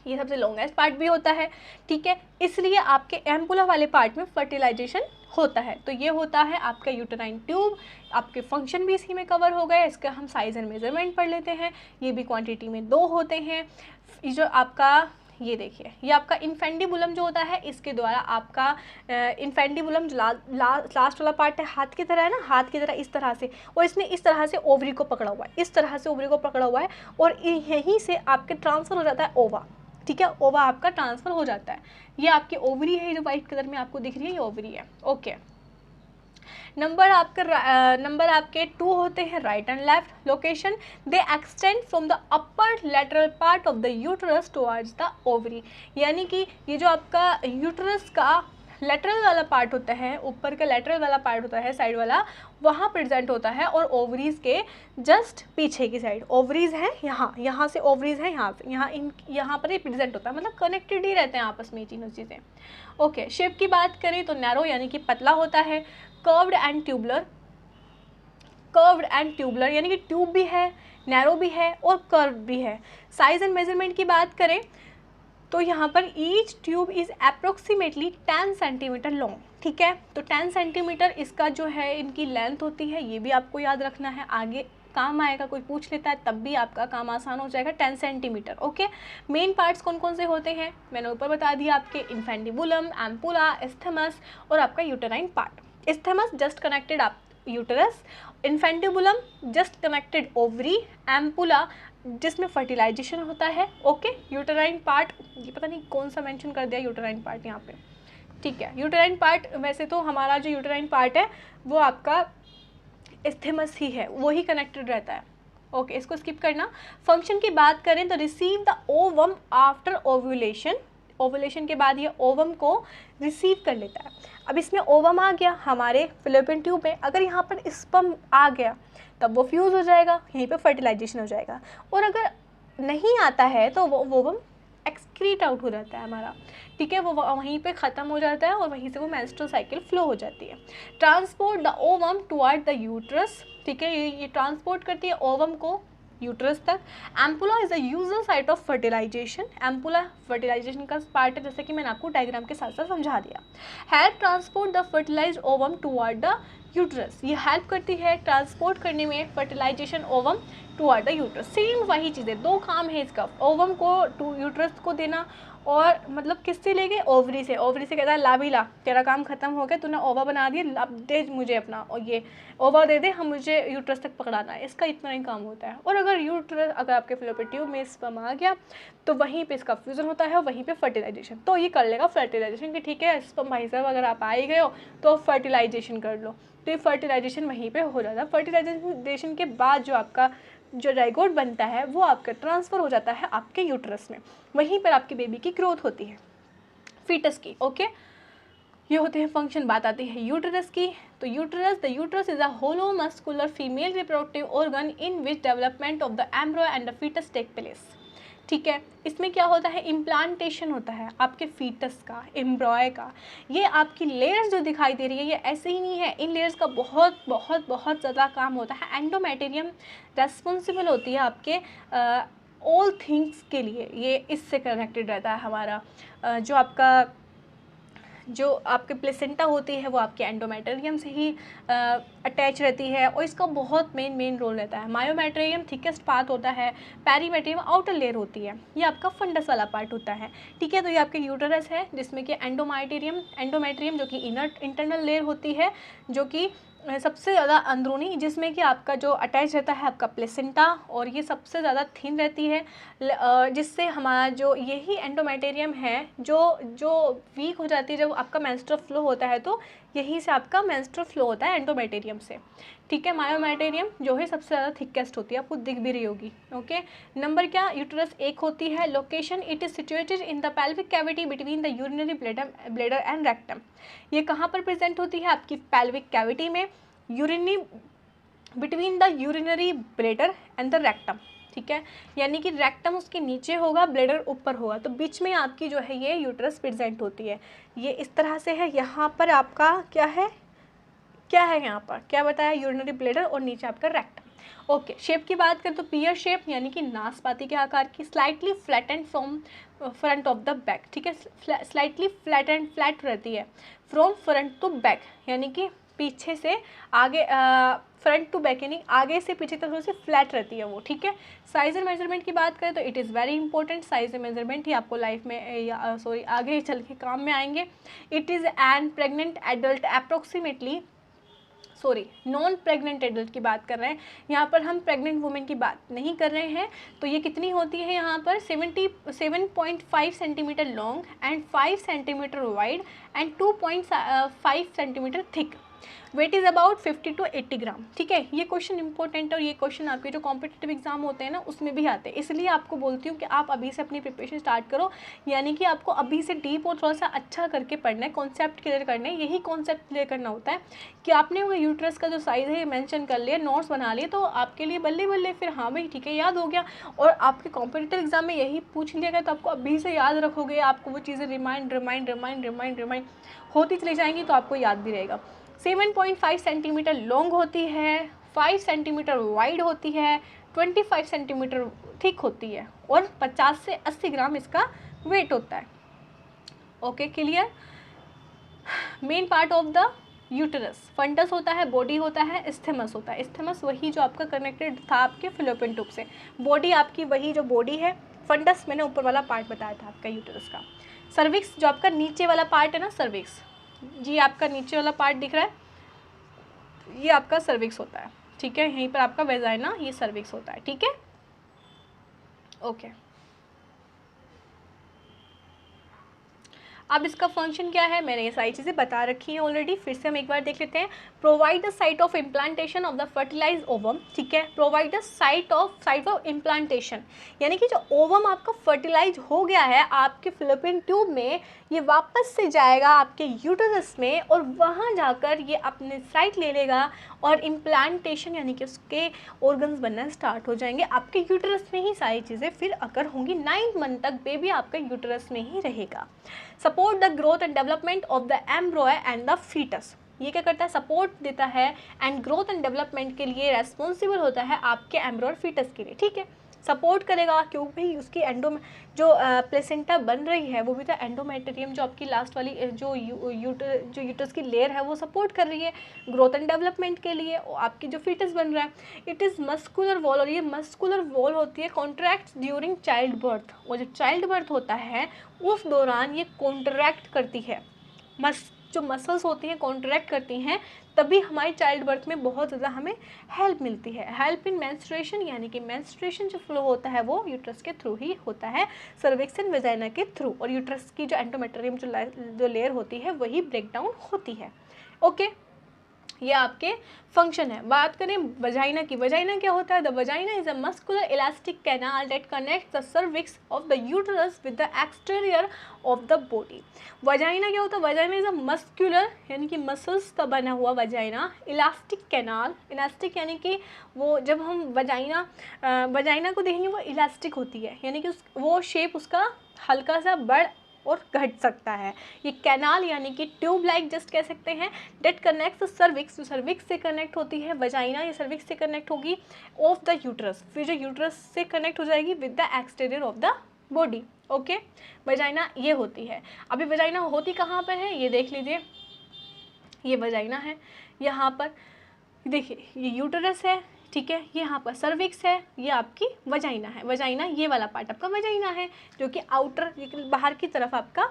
ये सबसे लॉन्गेस्ट पार्ट भी होता है। ठीक है, इसलिए आपके एम्पुला वाले पार्ट में फर्टिलाइजेशन होता है। तो ये होता है आपका यूटेराइन ट्यूब। आपके फंक्शन भी इसी में कवर हो गए। इसका हम साइज़ एंड मेजरमेंट पढ़ लेते हैं। ये भी क्वांटिटी में 2 होते हैं। ये जो आपका ये देखिए, ये आपका इन्फेंडिबुलम जो होता है, इसके द्वारा आपका इन्फेंडिबुलम लास्ट वाला पार्ट है, हाथ की तरह है ना, हाथ की तरह इस तरह से, और इसने इस तरह से ओवरी को पकड़ा हुआ है, इस तरह से ओवरी को पकड़ा हुआ है, और यहीं से आपके ट्रांसफ़र हो जाता है ओवा। ठीक है, ओवा आपका ट्रांसफ़र हो जाता है। ये आपकी ओवरी है, जो वाइट कलर में आपको दिख रही है, ये ओवरी है। ओके, नंबर आपके 2 होते हैं, right and left location. They extend from the upper lateral part of the uterus towards the ovary. यानी कि ये जो आपका यूट्रस का लेटरल वाला पार्ट होता है, ऊपर का लेटरल वाला पार्ट होता है, साइड वाला, वहाँ प्रेजेंट होता है, और ओवरीज़ के जस्ट पीछे की साइड ओवरीज़ हैं, यहाँ से ओवरीज़ हैं, यहाँ पर ही प्रेजेंट होता है। मतलब कनेक्टेड ही रहते हैं आपस में ये तीनों चीज़ें। ओके, शेप की बात करें तो नैरो यानी कि पतला होता है, कर्व्ड एंड ट्यूबलर यानी कि ट्यूब भी है, नैरो भी है और कर्व भी है। साइज़ एंड मेजरमेंट की बात करें तो यहाँ पर each tube is approximately 10 centimetre long. ठीक है, तो 10 सेंटीमीटर इसका जो है इनकी लेंथ होती है, ये भी आपको याद रखना है, आगे काम आएगा, कोई पूछ लेता है तब भी आपका काम आसान हो जाएगा। 10 सेंटीमीटर। ओके, मेन पार्ट्स कौन कौन से होते हैं मैंने ऊपर बता दिया, आपके इन्फेंडिबुलम, एम्पुला, एस्थेमस और आपका यूटेराइन पार्ट। एस्थेमस जस्ट कनेक्टेड आप uterus, infundibulum just connected ovary, ampulla जिसमें फर्टिलाइजेशन होता है। ओके, यूटेराइन पार्ट, ये पता नहीं कौन सा मेंशन कर दिया यूटेराइन पार्ट यहाँ पे। ठीक है, यूटेराइन पार्ट, वैसे तो हमारा जो यूटेराइन पार्ट है वो आपका एस्थेमस ही है, वो ही कनेक्टेड रहता है। ओके, इसको स्किप करना। फंक्शन की बात करें तो receive the ovum after ovulation. Ovulation के बाद ये ओवम को रिसीव कर लेता है। अब इसमें ओवम आ गया हमारे फिलोपियन ट्यूब में, अगर यहाँ पर स्पर्म आ गया तब वो फ्यूज़ हो जाएगा, यहीं पे फर्टिलाइजेशन हो जाएगा। और अगर नहीं आता है तो वो ओवम एक्सक्रीट आउट हो जाता है हमारा। ठीक है, वो वहीं पे ख़त्म हो जाता है और वहीं से वो मेंस्ट्रुअल साइकिल फ्लो हो जाती है। Transport the ovum toward the uterus. ठीक है, ये ट्रांसपोर्ट करती है ओवम को यूट्रस तक। Ampulla is the usual site of fertilization. Ampulla fertilization का पार्ट है, जैसे कि मैंने आपको डायग्राम के साथ साथ समझा दिया। Help transport the fertilized ovum toward the uterus. ये हेल्प करती है ट्रांसपोर्ट करने में fertilization ovum toward the uterus. Same वही चीज़ें, 2 काम है इसका, ओवम को टू यूट्रस को देना, और मतलब किससे ले गए, ओवरी से। ओवरी से कहता है ला भी ला, तेरा काम खत्म हो गया, तूने ओवा बना दिया, अब दे मुझे अपना, और ये ओवा दे दे, हम मुझे यूट्रस तक पकड़ाना है। इसका इतना ही काम होता है। और अगर आपके फिलोपियन ट्यूब में स्पर्म आ गया तो वहीं पे इसका फ्यूज़न होता है, वहीं पे फर्टिलाइजेशन, तो ये कर लेगा फर्टिलाइजेशन कि ठीक है स्पर्म भाई साहब अगर आप आ ही गए हो तो फर्टिलाइजेशन कर लो, तो ये फर्टिलाइजेशन वहीं पे हो जाता है। फर्टिलाइजेशन के बाद जो आपका जो जाइगोट बनता है वो आपका ट्रांसफ़र हो जाता है आपके यूट्रस में, वहीं पर आपकी बेबी की ग्रोथ होती है, फीटस की। ओके, ये होते हैं फंक्शन। बात आती है यूट्रस की, तो the uterus is a hollow muscular female reproductive organ in which development of the embryo and the fetus take place. ठीक है। इसमें क्या होता है, इम्प्लांटेशन होता है आपके फीटस का, एम्ब्रॉय का। ये आपकी लेयर्स जो दिखाई दे रही है ये ऐसे ही नहीं है, इन लेयर्स का बहुत बहुत बहुत ज़्यादा काम होता है। एंडोमेटेरियम रेस्पॉन्सिबल होती है आपके ऑल थिंग्स के लिए, ये इससे कनेक्टेड रहता है हमारा। जो आपके प्लेसेंटा होती है वो आपके एंडोमेटेरियम से ही अटैच रहती है, और इसका बहुत मेन रोल रहता है। मायोमेटेरियम थिकेस्ट पार्ट होता है, पेरीमेटेरियम आउटर लेयर होती है, ये आपका फंडस वाला पार्ट होता है। ठीक है, तो ये आपके यूटेरस है, जिसमें कि एंडोमेटेरियम जो कि इंटरनल लेयर होती है, जो कि सबसे ज़्यादा अंदरूनी, जिसमें कि आपका जो अटैच रहता है आपका प्लेसेंटा, और ये सबसे ज़्यादा थिन रहती है, जिससे हमारा जो यही एंडोमेटेरियम है जो वीक हो जाती है जब आपका मेंस्ट्रुअल फ्लो होता है, तो यहीं से आपका मेंस्ट्रुअल फ्लो होता है एंडोमेटेरियम से। ठीक है, मायोमेटेरियम जो है सबसे ज़्यादा थिकेस्ट होती है, आपको दिख भी रही होगी। ओके, नंबर क्या, यूटेरस एक होती है। Location, it is situated in the pelvic cavity between the urinary bladder and rectum. ये कहाँ पर प्रेजेंट होती है, आपकी पेल्विक कैविटी में, between the urinary bladder and the rectum. ठीक है, यानी कि रेक्टम उसके नीचे होगा, ब्लैडर ऊपर होगा, तो बीच में आपकी जो है ये यूटेरस प्रेजेंट होती है। ये इस तरह से है। यहाँ पर आपका क्या है यहाँ पर क्या बताया, यूरिनरी ब्लैडर, और नीचे आपका रेक्टम। ओके, शेप की बात करें तो पियर शेप, यानी कि नाशपाती के आकार की, slightly flattened from front of the back. ठीक है, स्लाइटली फ्लैट रहती है फ्रॉम फ्रंट टू बैक, यानी कि पीछे से आगे, फ्रंट टू बैक यानी आगे से पीछे तक थोड़ी सी फ्लैट रहती है वो। ठीक है, साइज एंड मेजरमेंट की बात करें तो it is very important. Size and measurement ही आपको लाइफ में आगे चल के काम में आएंगे। It is an pregnant adult approximately, non pregnant adult की बात कर रहे हैं, यहाँ पर हम प्रेग्नेंट वुमेन की बात नहीं कर रहे हैं। तो ये कितनी होती है यहाँ पर, 77.5 centimetre long and 5 centimetre wide and 2.5 centimetre thick. Weight is about 50 to 80 gram. ठीक है, ये क्वेश्चन इंपॉर्टेंट है, और ये क्वेश्चन आपके जो कॉम्पिटिटिव एग्जाम होते हैं ना उसमें भी आते हैं, इसलिए आपको बोलती हूँ कि आप अभी से अपनी प्रिपरेशन स्टार्ट करो, यानी कि आपको अभी से डीप और थोड़ा सा अच्छा करके पढ़ना है, कॉन्सेप्ट क्लियर करना है। यही कॉन्सेप्ट क्लियर करना होता है कि आपने वो यूट्रस का जो साइज़ है मेंशन कर लिया, नोट्स बना लिए, तो आपके लिए बल्ले बल्ले फिर हाँ भाई ठीक है याद हो गया, और आपके कॉम्पिटिटिव एग्जाम में यही पूछ लिया गया तो आपको अभी से याद रखोगे, आपको वो चीज़ें रिमाइंड होती चली जाएंगी, तो आपको याद भी रहेगा। 7.5 सेंटीमीटर लॉन्ग होती है, 5 सेंटीमीटर वाइड होती है, 25 सेंटीमीटर थिक होती है, और 50 से 80 ग्राम इसका वेट होता है। Okay, clear. Main part of the uterus, fundus होता है, बॉडी होता है, इस्थेमस होता है। इस्थेमस वही जो आपका कनेक्टेड था आपके फिलोपियन ट्यूब से, बॉडी आपकी वही जो बॉडी है, फंडस मैंने ऊपर वाला पार्ट बताया था आपका यूटेरस का। सर्विक्स जो आपका नीचे वाला पार्ट है ना, सर्विक्स जी आपका नीचे वाला पार्ट दिख रहा है, ये आपका सर्विक्स होता है। ठीक है, यहीं पर आपका वेजाइना, ये सर्विक्स होता है। ठीक है, ओके। अब इसका फंक्शन क्या है, मैंने ये सारी चीज़ें बता रखी हैं ऑलरेडी, फिर से हम एक बार देख लेते हैं। Provide the site of implantation of the fertilize ovum. ठीक है, provide the site of implantation, यानी कि जो ओवम आपका फर्टिलाइज हो गया है आपके फिलोपियन ट्यूब में, ये वापस से जाएगा आपके यूटेरस में, और वहाँ जाकर ये अपने साइट ले लेगा, और इम्प्लांटेशन यानी कि उसके ऑर्गन्स बनना स्टार्ट हो जाएंगे। आपके यूटेरस में ही सारी चीज़ें फिर अकर होंगी। 9 मंथ तक बेबी आपका यूटेरस में ही रहेगा। Support the growth and development of the embryo and the fetus, ये क्या करता है, सपोर्ट देता है, एंड ग्रोथ एंड डेवलपमेंट के लिए रेस्पॉन्सिबल होता है आपके एम्ब्रॉय और फीटस के लिए। ठीक है, सपोर्ट करेगा, क्योंकि उसकी जो प्लेसेंटा बन रही है वो भी तो एंडोमेटेरियम जो आपकी लास्ट वाली जो यूटरस की लेयर है वो सपोर्ट कर रही है ग्रोथ एंड डेवलपमेंट के लिए, आपकी जो फीटस बन रहा है। इट इज़ मस्कुलर वॉल, और ये मस्कुलर वॉल होती है कॉन्ट्रैक्ट ड्यूरिंग चाइल्ड बर्थ, और जब चाइल्ड बर्थ होता है उस दौरान ये कॉन्ट्रैक्ट करती है, जो मसल्स होती हैं कॉन्ट्रैक्ट करती हैं, तभी हमारी चाइल्ड बर्थ में बहुत ज़्यादा हमें हेल्प मिलती है। हेल्प इन मेंस्ट्रुएशन, यानी कि मेंस्ट्रुएशन जो फ्लो होता है वो यूट्रस के थ्रू ही होता है, सर्विक्स एंड वेजाइना के थ्रू, और यूट्रस की जो एंडोमेटेरियम जो लेयर होती है वही ब्रेक डाउन होती है। ओके, ये आपके फंक्शन है। बात करें वजाइना की, वजाइना क्या होता है? The vagina is a muscular elastic canal that connects the cervix of the uterus with the exterior of the body. Vagina क्या होता है? वजाइना इज अ मस्कुलर यानी कि मसल्स का बना हुआ वजाइना, इलास्टिक कैनाल, इलास्टिक यानी कि वो जब हम वजाइना को देखेंगे वो इलास्टिक होती है, यानी कि वो शेप उसका हल्का सा बढ़ और घट सकता है। ये कैनाल यानी कि ट्यूब लाइक जस्ट कह सकते हैं, डेट कनेक्ट्स द सर्विक्स, जो सर्विक्स से कनेक्ट होती है वजाइना, ये सर्विक्स से कनेक्ट होगी ऑफ द यूट्रस, फिर जो यूट्रस से कनेक्ट हो जाएगी with the exterior of the body. Okay, vagina ये होती है। अभी वजाइना होती कहाँ पर है ये देख लीजिए, ये वजाइना है, यहाँ पर देखिए ये यूट्रस है, ठीक है, ये यहाँ पर सर्विक्स है, ये आपकी वजाइना है। वजाइना ये वाला पार्ट आपका वजाइना है जो कि आउटर बाहर की तरफ आपका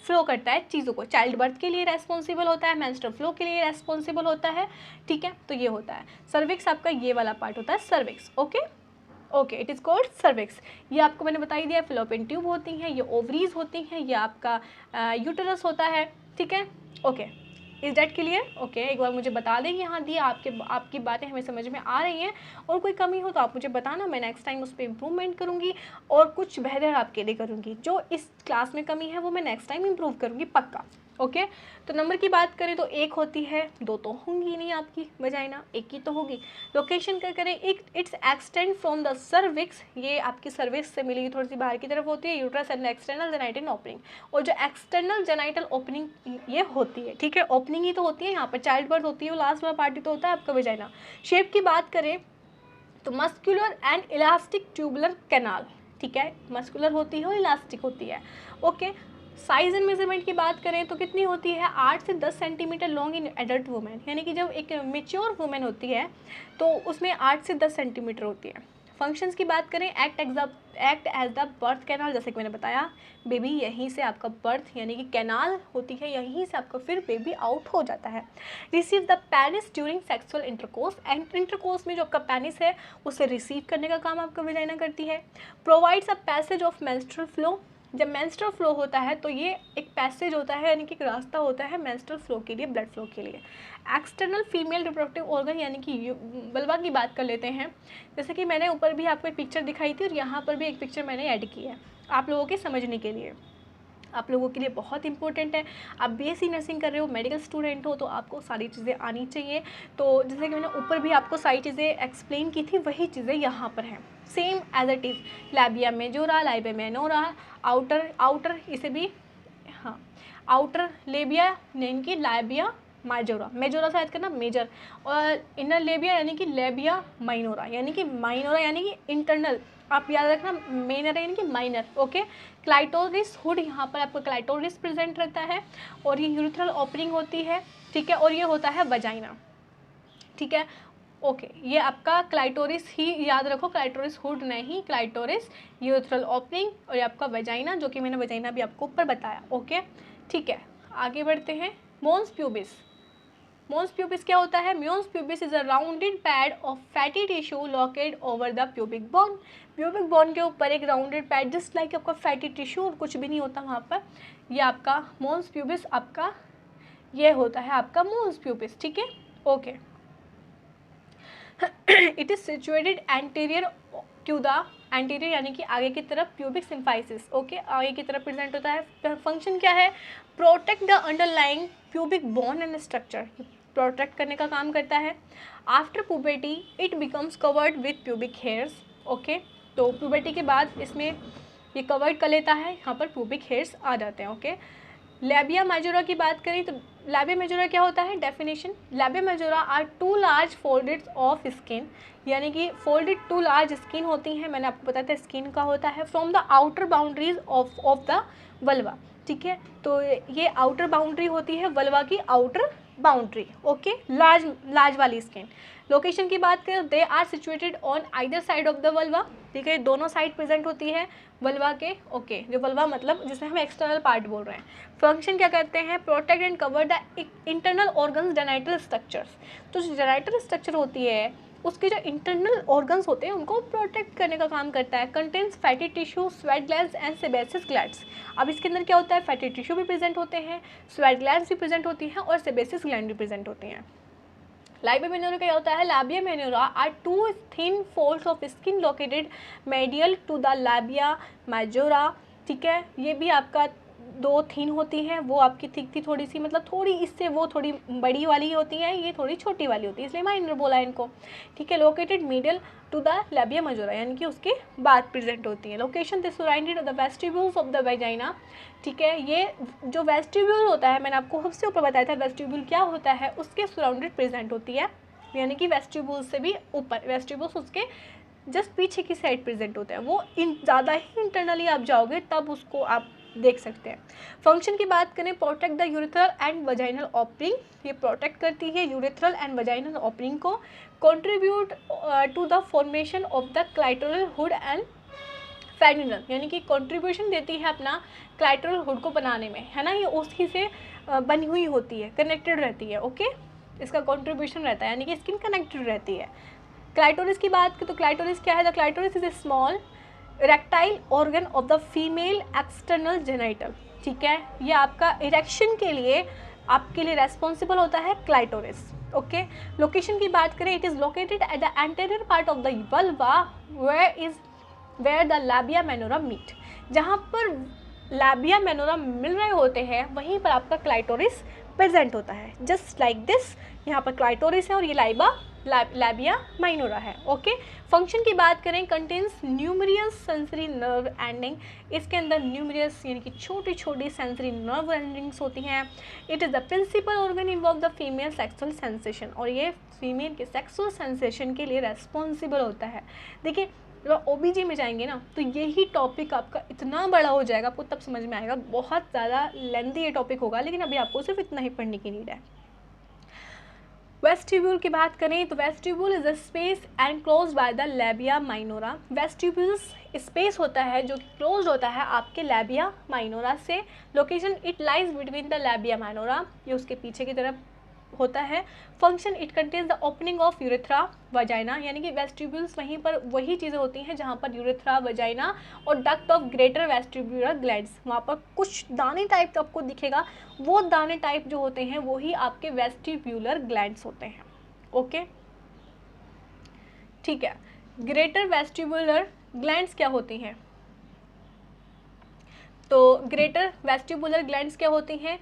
फ्लो करता है चीज़ों को, चाइल्ड बर्थ के लिए रेस्पॉन्सिबल होता है, मेंस्ट्रुअल फ्लो के लिए रेस्पॉन्सिबल होता है, ठीक है, तो ये होता है सर्विक्स, आपका ये वाला पार्ट होता है cervix. Okay, it is called cervix. ये आपको मैंने बता ही दिया, फिलोपियन ट्यूब होती हैं, ये ओवरीज होती हैं, ये आपका यूटेरस होता है, ठीक है। Okay, is that clear? Okay, एक बार मुझे बता दें यहाँ दिया आपकी बातें हमें समझ में आ रही हैं, और कोई कमी हो तो आप मुझे बताना, मैं नेक्स्ट टाइम उस पर इम्प्रूवमेंट करूँगी और कुछ बेहतर आपके लिए करूँगी। जो इस क्लास में कमी है वो मैं नेक्स्ट टाइम इम्प्रूव करूँगी पक्का। ओके, तो नंबर की बात करें तो एक होती है, दो तो होंगी नहीं आपकी वजाइना, एक ही तो होगी। लोकेशन क्या करें, it's extend from the cervix, ये आपकी सर्विक्स से मिलेगी, थोड़ी सी बाहर की तरफ होती है, uterus and external genital opening, और जो एक्सटर्नल जेनाइटल ओपनिंग ये होती है, ठीक है, ओपनिंग ही तो होती है, यहाँ पर चाइल्ड बर्थ होती है, वो लास्ट वाला पार्ट ही तो होता है आपका वजाइना। शेप की बात करें तो muscular and elastic tubular canal, ठीक है, मस्कुलर होती है और इलास्टिक होती है। ओके, साइज एंड मेजरमेंट की बात करें तो कितनी होती है, 8 से 10 centimetre long in adult women, यानी कि जब एक मेच्योर वुमेन होती है तो उसमें 8 से 10 सेंटीमीटर होती है। फंक्शंस की बात करें, act as the birth canal, जैसे कि मैंने बताया बेबी यहीं से आपका बर्थ यानी कि कैनाल होती है, यहीं से आपका फिर बेबी आउट हो जाता है। Receive the penis during sexual intercourse, and intercourse में जो आपका पेनिस है उसे रिसीव करने का काम आपका वजाइना करती है। Provides a passage of menstrual flow, जब मेंस्ट्रुअल फ्लो होता है तो ये एक पैसेज होता है यानी कि एक रास्ता होता है मेंस्ट्रुअल फ्लो के लिए, ब्लड फ्लो के लिए। एक्सटर्नल फीमेल रिप्रोडक्टिव ऑर्गन यानी कि वल्वा की बात कर लेते हैं, जैसे कि मैंने ऊपर भी आपको एक पिक्चर दिखाई थी और यहाँ पर भी एक पिक्चर मैंने ऐड की है आप लोगों के समझने के लिए, आप लोगों के लिए बहुत इंपॉर्टेंट है। आप बीएससी नर्सिंग कर रहे हो, मेडिकल स्टूडेंट हो, तो आपको सारी चीज़ें आनी चाहिए। तो जैसे कि मैंने ऊपर भी आपको सारी चीज़ें एक्सप्लेन की थी, वही चीज़ें यहाँ पर हैं same as it is. Labia majora, labia minora, outer इसे भी, हाँ, आउटर लेबिया यानी कि लाइबिया मेजोरा शायद करना मेजर, और इनर लेबिया यानी कि लेबिया माइनोरा यानी कि इंटरनल, आप याद रखना, मेनर यानी कि माइनर। ओके, क्लाइटोरिस हुड, यहाँ पर आपको क्लाइटोरिस प्रेजेंट रहता है, और ये यूरिथ्रल ओपनिंग होती है, ठीक है, और ये होता है वजाइना, ठीक है। ओके, ये आपका क्लाइटोरिस ही याद रखो, क्लाइटोरिस हुड नहीं, क्लाइटोरिस यूरिथ्रल ओपनिंग, और ये आपका वजाइना, जो कि मैंने वजाइना भी आपको ऊपर बताया। ओके, ठीक है, आगे बढ़ते हैं। मोन्स प्यूबिस, मोन्स प्यूबिस क्या होता है? Mons pubis is a rounded pad of fatty tissue located over the pubic bone, pubic bone के ऊपर एक राउंडेड पैड जस्ट लाइक आपका फैटी टिश्यू, और कुछ भी नहीं होता वहाँ पर। ये आपका मोन्स प्यूबिस आपका ये होता है आपका मोन्स प्यूबिस, ठीक है। Okay, it is situated anterior to the, anterior यानी कि आगे की तरफ प्यूबिक सिम्फाइसिस, ओके, आगे की तरफ प्रेजेंट होता है। फंक्शन क्या है? Protect the underlying pubic bone and structure, protect करने का काम करता है। After puberty it becomes covered with pubic hairs, okay, तो प्यूबर्टी के बाद इसमें ये कवर्ड कर लेता है, यहाँ पर प्यूबिक हेयर्स आ जाते हैं। ओके, लैबिया मेजोरा की बात करें तो लैबिया मेजोरा क्या होता है? Definition, labia majora are two large folded of skin, यानी कि फोल्डेड टू लार्ज स्किन होती हैं, मैंने आपको बताया था स्किन का होता है, from the outer boundaries of the vulva, ठीक है, तो ये आउटर बाउंड्री होती है वल्वा की, आउटर बाउंड्री। ओके, लार्ज वाली स्किन। लोकेशन की बात करें, they are situated on either side of the vulva, ठीक है, दोनों साइड प्रेजेंट होती है वल्वा के। ओके, जो वल्वा मतलब जिसमें हम एक्सटर्नल पार्ट बोल रहे हैं। फंक्शन क्या करते हैं? Protect and cover the internal organs genital structures, तो जो जेनाइटल स्ट्रक्चर होती है उसके जो इंटरनल ऑर्गन्स होते हैं उनको प्रोटेक्ट करने का काम करता है। Contains fatty tissue, sweat glands and sebaceous glands, अब इसके अंदर क्या होता है? फैटी टिश्यू भी प्रेजेंट होते हैं, स्वेट ग्लैंड्स भी प्रेजेंट होती हैं, और सेबेसियस ग्लैंड भी प्रेजेंट होती हैं। लाइबिया माइनोरा क्या होता है? Labia minora are two thin folds of skin located medial to the labia majora. ठीक है, ये भी आपका दो थिन होती हैं, वो आपकी थिक थी थोड़ी सी, मतलब थोड़ी इससे वो थोड़ी बड़ी वाली होती है, ये थोड़ी छोटी वाली होती है, इसलिए माइनर बोला है इनको। ठीक है, located medial to the labia majora, यानी कि उसके बाद प्रेजेंट होती है। Location this surrounded the vestibules of the vagina. ठीक है, ये जो वेस्टिब्यूल होता है, मैंने आपको सबसे ऊपर बताया था वेस्टिब्यूल क्या होता है, उसके सराउंडेड प्रेजेंट होती है, यानी कि वेस्टिब्यूल से भी ऊपर, वेस्टिब्यूल्स उसके जस्ट पीछे की साइड प्रेजेंट होता है, वो ज़्यादा ही इंटरनली आप जाओगे तब उसको आप देख सकते हैं। फंक्शन की बात करें, protect the urethral and vaginal opening, ये प्रोटेक्ट करती है यूरेथ्रल एंड वजाइनल ओपनिंग को। Contribute to the formation of the clitoral hood and frenulum, यानी कि कंट्रीब्यूशन देती है अपना क्लाइटोरल हुड को बनाने में, है ना, ये उसी से बनी हुई होती है, कनेक्टेड रहती है। ओके, इसका कंट्रीब्यूशन रहता है, यानी कि स्किन कनेक्टेड रहती है। क्लाइटोरिस की बात करें तो क्लाइटोरिस क्या है? The clitoris is a small erectile organ of the female external genital. ठीक है, ये आपका इरेक्शन के लिए आपके लिए रेस्पॉन्सिबल होता है क्लाइटोरिस। ओके, लोकेशन की बात करें, it is located at the anterior part of the vulva where the labia minora meet. जहाँ पर लाबिया माइनोरा मिल रहे होते हैं वहीं पर आपका क्लाइटोरिस प्रेजेंट होता है, जस्ट लाइक दिस। यहाँ पर क्लाइटोरिस है और ये लाबिया माइनोरा है। ओके, फंक्शन की बात करें, contains numerous sensory nerve ending, इसके अंदर न्यूमरियस यानी कि छोटी छोटी सेंसरी नर्व एंडिंग्स होती हैं। It is the principal organ involve the female sexual sensation, और ये फीमेल के सेक्सुअल सेंसेशन के लिए रेस्पॉन्सिबल होता है। देखिए, जब ओबीजी में जाएंगे ना तो यही टॉपिक आपका इतना बड़ा हो जाएगा, आपको तब समझ में आएगा, बहुत ज़्यादा लेंथी ये टॉपिक होगा, लेकिन अभी आपको सिर्फ इतना ही पढ़ने की नीड है। वेस्टिब्यूल की बात करें तो vestibule is a space and close by the labia minora. Vestibules space होता है जो क्लोज होता है आपके लैबिया माइनोरा से। Location, it lies between the labia minora, ये उसके पीछे की तरफ होता है। Function, it contains the opening of urethra vagina, यानी कि वेस्टिब्यूल्स वहीं पर वही चीज़ें होती हैं जहाँ पर यूरेथ्रा वजाइना और duct of greater vestibular glands, वहाँ पर कुछ दाने टाइप आपको दिखेगा, वो दाने टाइप जो होते हैं वही आपके वेस्टिब्यूलर ग्लैंड्स होते हैं। ओके, ठीक है। ग्रेटर वेस्टिब्यूलर ग्लैंड्स क्या होती हैं? तो ग्रेटर वेस्टिबुलर ग्लैंड्स क्या होती हैं?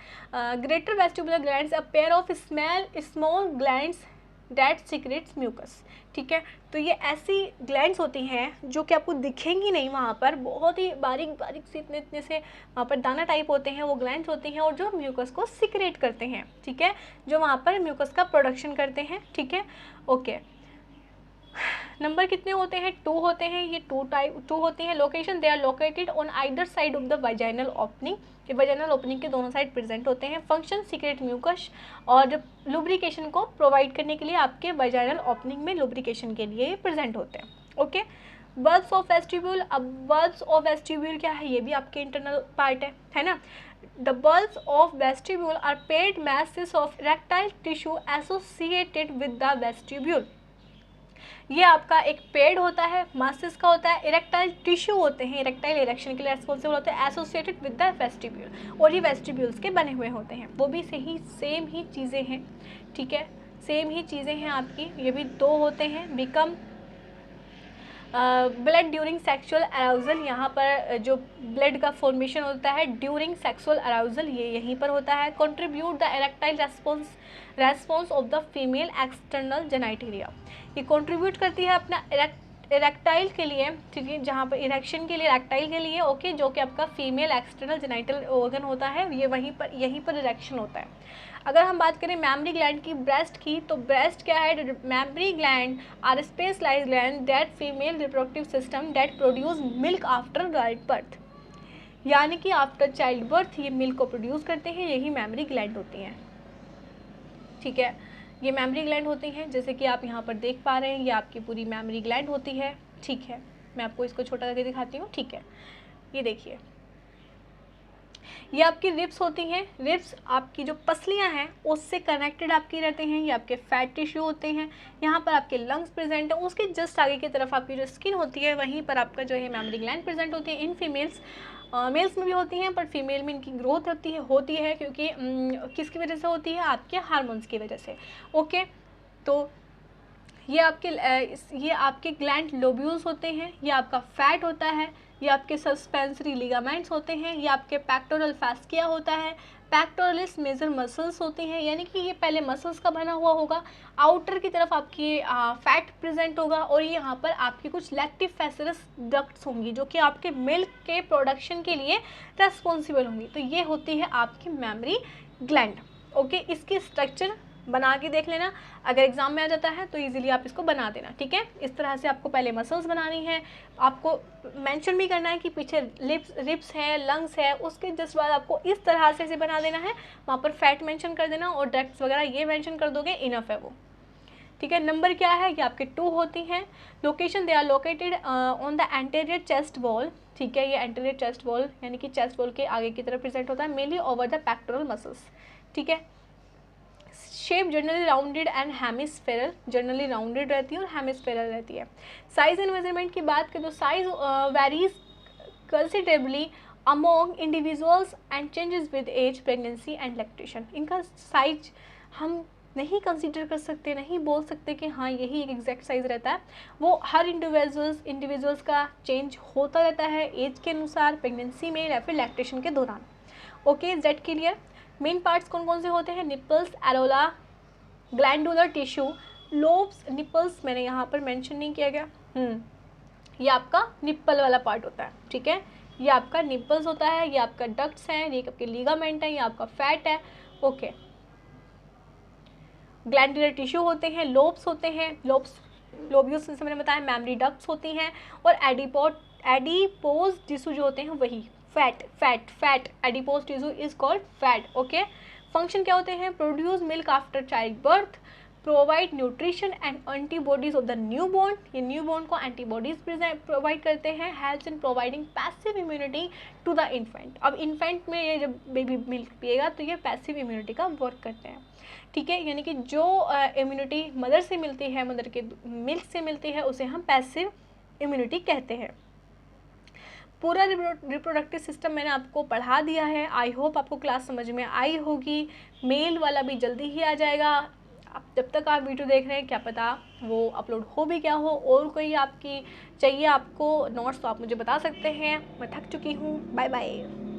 Greater vestibular glands a pair of small glands that secretes mucus. ठीक है, तो ये ऐसी ग्लैंड्स होती हैं जो कि आपको दिखेंगी नहीं, वहाँ पर बहुत ही बारीक बारीक से इतने से वहाँ पर दाना टाइप होते हैं, वो ग्लैंड्स होती हैं और जो म्यूकस को सीक्रेट करते हैं। ठीक है, जो वहाँ पर म्यूकस का प्रोडक्शन करते हैं। ठीक है, ओके। नंबर कितने होते हैं? 2 होते हैं, ये 2 होते हैं। Location, they are located on either side of the vaginal opening, ये वजाइनल ओपनिंग के दोनों साइड प्रेजेंट होते हैं। फंक्शन, सीक्रेट म्यूकस और लुब्रिकेशन को प्रोवाइड करने के लिए आपके वजाइनल ओपनिंग में लुब्रिकेशन के लिए प्रेजेंट होते हैं। Okay, bulbs of vestibule. अब बल्ब्स ऑफ वेस्टिब्यूल क्या है? ये भी आपके इंटरनल पार्ट है ना। The bulbs of vestibule are paired masses of erectile tissue associated with the vestibule। ये आपका एक पेड होता है, मासिस का होता है, इरेक्टाइल टिश्यू होते हैं, इरेक्टाइल इरेक्शन के लिए रेस्पॉन्सिबल होते हैं, एसोसिएटेड विद द वेस्टिब्यूल, और ये वेस्टिब्यूल्स के बने हुए होते हैं। वो भी सेम ही चीज़ें हैं। ठीक है, सेम ही चीज़ें हैं आपकी, ये भी 2 होते हैं। Become blood during sexual arousal, यहाँ पर जो ब्लड का फॉर्मेशन होता है ड्यूरिंग सेक्सुअल अराउजल, ये यहीं पर होता है। Contribute the erectile response of the female external genitalia, ये कंट्रीब्यूट करती है अपना इरेक्टाइल के लिए। ठीक है, जहाँ पर इरेक्शन के लिए, इरेक्टाइल के लिए। ओके, जो कि आपका फीमेल एक्सटर्नल जेनाइटल ऑर्गन होता है, ये यहीं पर इरेक्शन होता है। अगर हम बात करें मैमरी ग्लैंड की, ब्रेस्ट की, तो ब्रेस्ट क्या है? Mammary gland are specialized gland that female reproductive system that produce milk after child birth, यानी कि आफ्टर चाइल्ड बर्थ ये मिल्क को प्रोड्यूस करते हैं, यही मैमरी ग्लैंड होती हैं। ठीक है, ये मैमरी ग्लैंड होती हैं, जैसे कि आप यहाँ पर देख पा रहे हैं, ये आपकी पूरी मैमरी ग्लैंड होती है। ठीक है, मैं आपको इसको छोटा करके दिखाती हूँ। ठीक है, ये देखिए, ये आपकी रिब्स होती हैं। रिब्स आपकी जो पसलियाँ हैं उससे कनेक्टेड आपकी रहते हैं, ये आपके फैट टिश्यू होते हैं। यहाँ पर आपके लंग्स प्रेजेंट है, उसके जस्ट आगे की तरफ आपकी जो स्किन होती है वहीं पर आपका जो है मैमरी ग्लैंड प्रेजेंट होती है। इन फीमेल्स, मेल्स में भी होती हैं, पर फीमेल में इनकी ग्रोथ होती है क्योंकि किसकी वजह से होती है? आपके हार्मोन्स की वजह से। ओके, तो ये आपके ग्लैंड लोब्यूल्स होते हैं, ये आपका फैट होता है, ये आपके सस्पेंसरी लिगामेंट्स होते हैं, ये आपके पेक्टोरल फास्किया होता है, पेक्टोरलिस मेजर मसल्स होती हैं, यानी कि ये पहले मसल्स का बना हुआ होगा, आउटर की तरफ आपकी फैट प्रेजेंट होगा, और ये यहाँ पर आपकी कुछ लैक्टिफेसरस डक्ट्स होंगी जो कि आपके मिल्क के प्रोडक्शन के लिए रेस्पॉन्सिबल होंगी। तो ये होती है आपकी मेमरी ग्लैंड। ओके, इसकी स्ट्रक्चर बना के देख लेना, अगर एग्जाम में आ जाता है तो इजीली आप इसको बना देना, ठीक है। इस तरह से आपको पहले मसल्स बनानी है, आपको मेंशन भी करना है कि पीछे रिब्स है, लंग्स है, उसके जस्ट बाद आपको इस तरह से इसे बना देना है, वहाँ पर फैट मेंशन कर देना और डक्ट्स वगैरह ये मेंशन कर दोगे, इनफ है वो, ठीक है। नंबर क्या है, ये आपके 2 होती हैं। Location, they are located on the anterior chest wall, ठीक है। ये एंटीरियर चेस्ट वॉल यानी कि चेस्ट वॉल के आगे की तरफ प्रेजेंट होता है, mainly over the pectoral muscles, ठीक है। Shape generally rounded and hemispherical, generally rounded रहती है और हेमिस्फेरल रहती है। साइज एंड मेजरमेंट की बात करें तो size varies considerably among individuals and changes with age, pregnancy and lactation. इनका साइज हम नहीं कंसीडर कर सकते, नहीं बोल सकते कि हाँ यही एक एग्जैक्ट साइज रहता है, वो हर इंडिविजुअल्स का चेंज होता रहता है एज के अनुसार, प्रेगनेंसी में या फिर लैक्टेशन के दौरान। Okay, is that clear. Main parts कौन कौन से होते हैं, nipples, Ellora, glandular tissue, lobes, nipples मैंने यहाँ पर मेंशन नहीं किया गया, ये आपका निप्पल वाला पार्ट होता है, ठीक है। ये आपका निपल्स होता है, ये आपका डक्ट्स हैं, ये आपके लिगामेंट है, ये आपका फैट है, ओके। ग्लैंडुलर टिश्यू होते हैं, लोब्स होते हैं, लोब्यूल्स जैसे मैंने बताया, मेमरी डक्ट्स होती हैं, और एडिपोज टिश्यू जो होते हैं वही fat adipose tissue is called fat, okay. Function क्या होते हैं, produce milk after child birth, provide nutrition and antibodies of the newborn, ये न्यूबॉर्न को एंटीबॉडीज प्रोवाइड करते हैं, helps in providing passive immunity to the infant. अब इन्फेंट में ये जब बेबी मिल्क पिएगा तो ये पैसिव इम्यूनिटी का वर्क करते हैं, ठीक है। यानी कि जो इम्यूनिटी मदर से मिलती है, मदर के मिल्क से मिलती है, उसे हम पैसिव इम्यूनिटी कहते हैं। पूरा रिप्रोडक्टिव सिस्टम मैंने आपको पढ़ा दिया है, आई होप आपको क्लास समझ में आई होगी। मेल वाला भी जल्दी ही आ जाएगा, अब जब तक आप वीडियो देख रहे हैं क्या पता वो अपलोड हो भी क्या हो, और कोई आपकी चाहिए आपको नोट्स तो आप मुझे बता सकते हैं। मैं थक चुकी हूँ, बाय बाय।